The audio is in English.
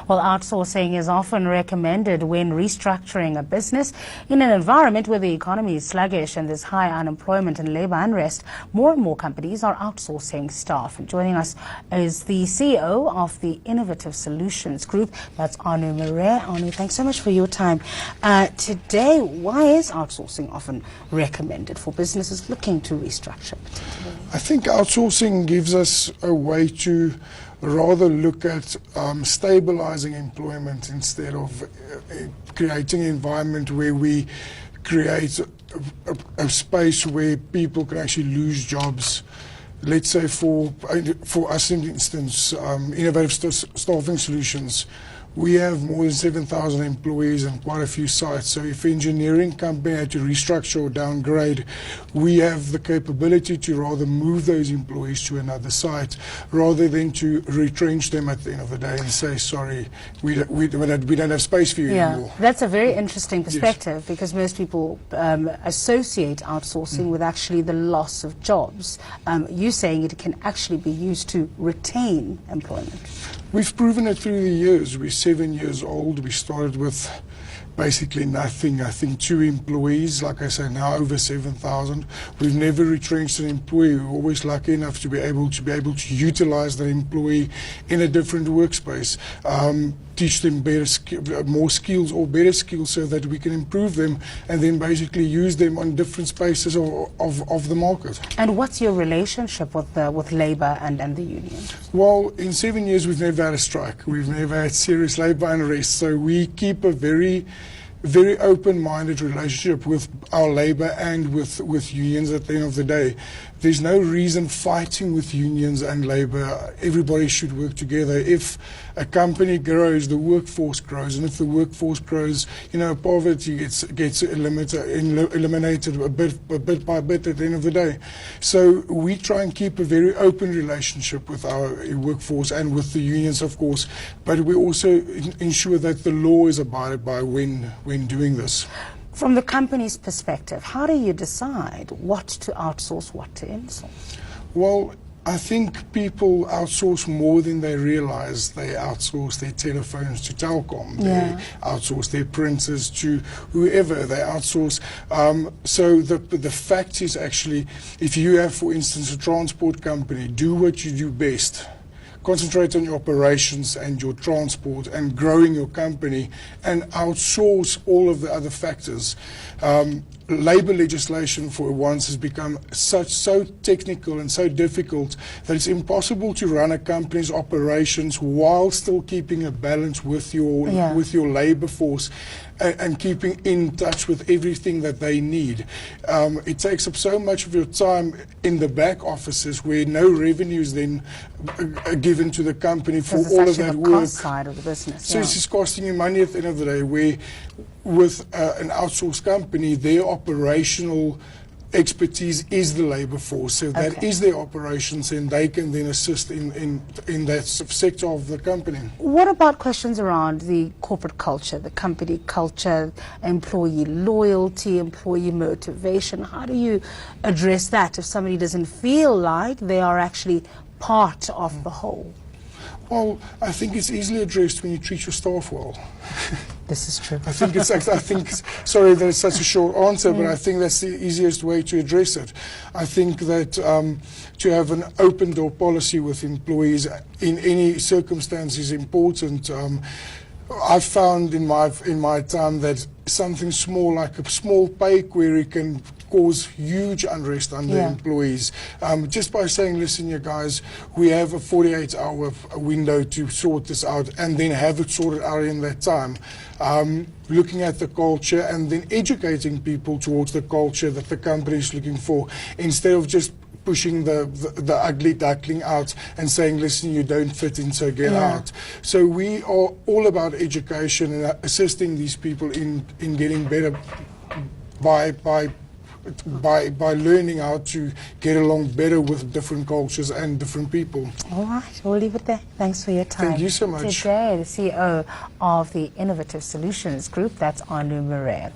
Well, outsourcing is often recommended when restructuring a business. In an environment where the economy is sluggish and there's high unemployment and labor unrest, more and more companies are outsourcing staff. And joining us is the CEO of the Innovative Solutions Group. That's Arnoux Mare. Arnoux, thanks so much for your time. Today, why is outsourcing often recommended for businesses looking to restructure? I think outsourcing gives us a way to rather look at stabilizing employment instead of creating an environment where we create a space where people can actually lose jobs. Let's say for us, in instance, Innovative Staffing Solutions, we have more than 7,000 employees and quite a few sites. So if an engineering company had to restructure or downgrade, we have the capability to rather move those employees to another site rather than to retrench them at the end of the day and say, sorry, we don't have space for you anymore. That's a very interesting perspective, yes, because most people associate outsourcing with actually the loss of jobs. You're saying it can actually be used to retain employment. We've proven it through the years. We're 7 years old. We started with basically nothing. I think 2 employees, like I say, now over 7,000. We've never retrenched an employee. We're always lucky enough to be able to utilize that employee in a different workspace, teach them more skills or better skills so that we can improve them and then basically use them on different spaces of the market. And what's your relationship with labor and the union? Well, in 7 years we've never had a strike. We've never had serious labor unrest. So we keep a very open-minded relationship with our labor and with unions at the end of the day. There's no reason fighting with unions and labor. Everybody should work together. If a company grows, the workforce grows, and if the workforce grows, poverty gets eliminated a bit by bit at the end of the day. So we try and keep a very open relationship with our workforce and with the unions, of course, but we also ensure that the law is abided by when doing this. From the company's perspective, how do you decide what to outsource, what to insource? Well, I think people outsource more than they realize. They outsource their telephones to Telkom. They outsource their printers to whoever. They outsource. So the fact is actually, if you have, for instance, a transport company, do what you do best. Concentrate on your operations and your transport and growing your company and outsource all of the other factors. Labor legislation for once has become so technical and so difficult that it's impossible to run a company's operations while still keeping a balance with your labor force and keeping in touch with everything that they need. It takes up so much of your time in the back offices where no revenue is then given to the company for all of that work. Cost side of the business. So it's just costing you money at the end of the day, where with an outsourced company, their operational expertise is the labor force. So that is their operations, and they can then assist in that sector of the company. What about questions around the corporate culture, the company culture, employee loyalty, employee motivation? How do you address that if somebody doesn't feel like they are actually part of the whole? Well, I think it's easily addressed when you treat your staff well. This is true. Sorry that it's such a short answer, but I think that's the easiest way to address it. I think that to have an open door policy with employees in any circumstance is important. I've found in my time that something small, like a small pay query, can cause huge unrest under employees. Just by saying, listen, you guys, we have a 48-hour window to sort this out, and then have it sorted out in that time. Looking at the culture and then educating people towards the culture that the company is looking for, instead of just pushing the ugly duckling out and saying, listen, you don't fit in, so get out. So we are all about education and assisting these people in getting better by learning how to get along better with different cultures and different people. All right, we'll leave it there. Thanks for your time. Thank you so much. Today, the CEO of the Innovative Solutions Group, that's Arnoux Mare.